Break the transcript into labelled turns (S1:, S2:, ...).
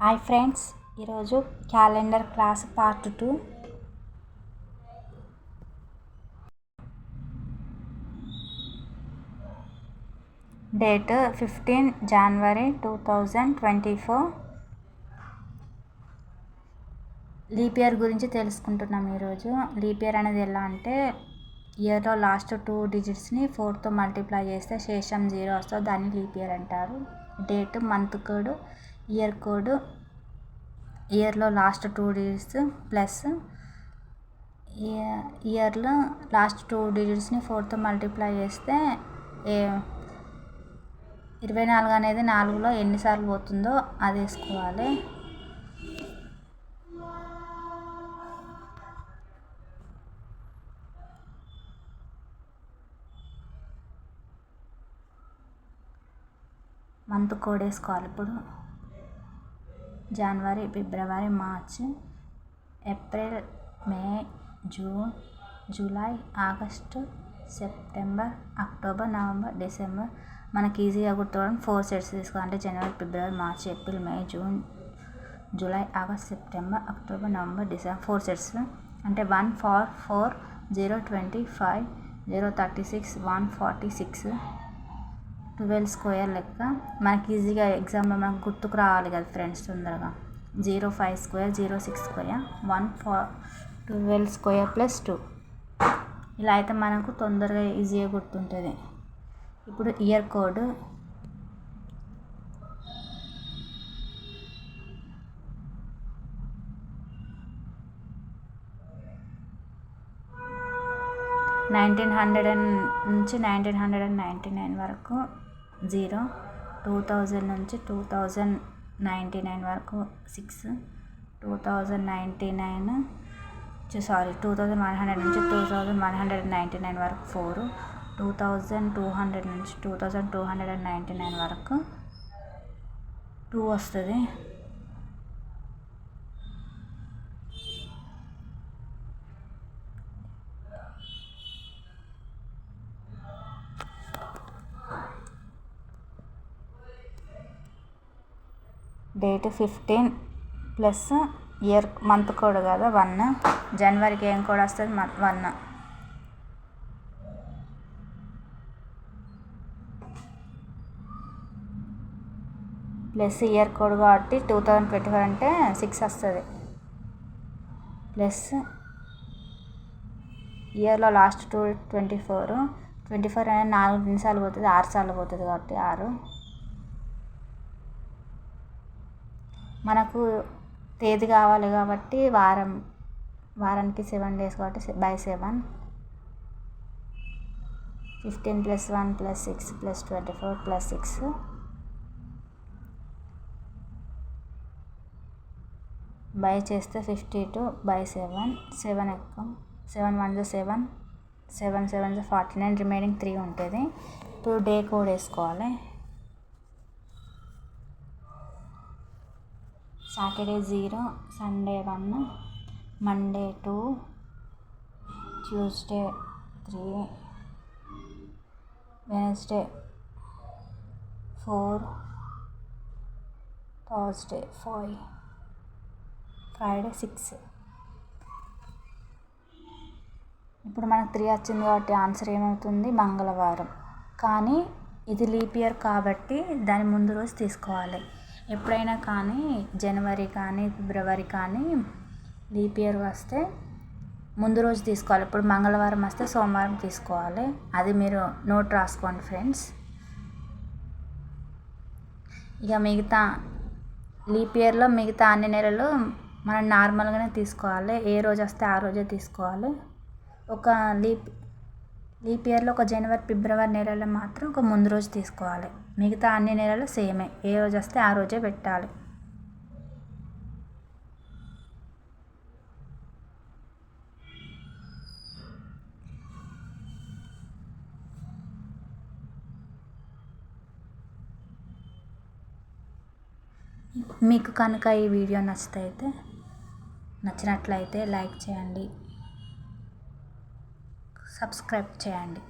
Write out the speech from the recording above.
S1: Hi friends, ఈరోజు calendar class part 2. Date 15 జనవరి 2024. Leap year గురించి తెలుసుకుంటున్నాం. ఈరోజు లీప్ ఇయర్ అనేది ఎలా అంటే ఇయర్లో లాస్ట్ 2 డిజిట్స్ని 4తో మల్టిప్లై చేస్తే శేషం 0 వస్తుంది. దాన్ని లీప్ ఇయర్ అంటారు. Date, month code, year code, ఇయర్లో లాస్ట్ 2 డిజిట్స్ ప్లస్ ఇయర్లో లాస్ట్ 2 డిజిట్స్ని 4తో మల్టిప్లై చేస్తే 24 అనేది 4లో ఎన్నిసార్లు పోతుందో అది వేసుకోవాలి. మంత్ కోడ్ వేసుకోవాలి. ఇప్పుడు జనవరి, ఫిబ్రవరి, March, April, May, June, July, August, September, October, November, December. మనకి ఈజీగా గుర్తుకోవడం 4 సెట్స్ తీసుకోవాలి. అంటే జనవరి, ఫిబ్రవరి, March, April, May, June, July, August, September, October, November, December. 4 sets అంటే 1 4 4 0 25 0 36 146 12 స్క్వేర్ లెక్క. మనకి ఈజీగా ఎగ్జామ్లో మనకు గుర్తుకు రావాలి కదా ఫ్రెండ్స్ తొందరగా. 0 5 స్క్వేర్ 0 6 స్క్వేర్ 1 4 12 స్క్వేర్ ప్లస్ 2. ఇలా అయితే మనకు తొందరగా ఈజీగా గుర్తుంటుంది. ఇప్పుడు ఇయర్ కోడ్ నుంచి 1999 వరకు 0, 2000 నుంచి 2099 వరకు 6, 2100 నుంచి 2199 వరకు 4, 2200 నుంచి 2299 వరకు 2 వస్తుంది. Date 15 plus year month code కదా 1. జనవరికి ఏం కోడ్ వస్తుంది? 1. ప్లస్ ఇయర్ కోడ్ కాబట్టి 2024 అంటే 6 వస్తుంది. ప్లస్ ఇయర్లో లాస్ట్ 24 అనేది 4 నిమిషాలు పోతుంది, 6 సార్లు పోతుంది కాబట్టి 6. మనకు తేదీ కావాలి కాబట్టి వారానికి 7 డేస్ కాబట్టి by 7. 15 + 1 + 6 + 24 + 6 బై చేస్తే 52 by 7. 7 ఎక్కువ 7 1 7 7 7 49. రిమైనింగ్ 3 ఉంటుంది. ఇప్పుడు డే కోడ్ వేసుకోవాలి. Saturday 0, Sunday 1, Monday 2, Tuesday 3, Wednesday 4, Thursday 5, Friday 6. ఇప్పుడు మనకు 3 వచ్చింది కాబట్టి ఆన్సర్ ఏమవుతుంది? మంగళవారం. కానీ ఇది లీప్ ఇయర్ కాబట్టి దాని ముందు రోజు తీసుకోవాలి. ఎప్పుడైనా కానీ జనవరి కానీ ఫిబ్రవరి కానీ లీప్ ఇయర్ వస్తే ముందు రోజు తీసుకోవాలి. ఇప్పుడు మంగళవారం వస్తే సోమవారం తీసుకోవాలి. అది మీరు నోట్ రాసుకోండి ఫ్రెండ్స్. ఇక మిగతా లీప్ ఇయర్లో మిగతా అన్ని నెలలు మనం నార్మల్గానే తీసుకోవాలి. ఏ రోజు వస్తే ఆ రోజే తీసుకోవాలి. ఒక లీప్ ఇయర్లో ఒక జనవరి ఫిబ్రవరి నెలలో మాత్రం ఒక ముందు రోజు తీసుకోవాలి. మిగతా అన్ని నెలలు సేమే, ఏ రోజు వస్తే ఆ రోజే పెట్టాలి. మీకు కనుక ఈ వీడియో నచ్చినట్లయితే లైక్ చేయండి, సబ్స్క్రైబ్ చేయండి.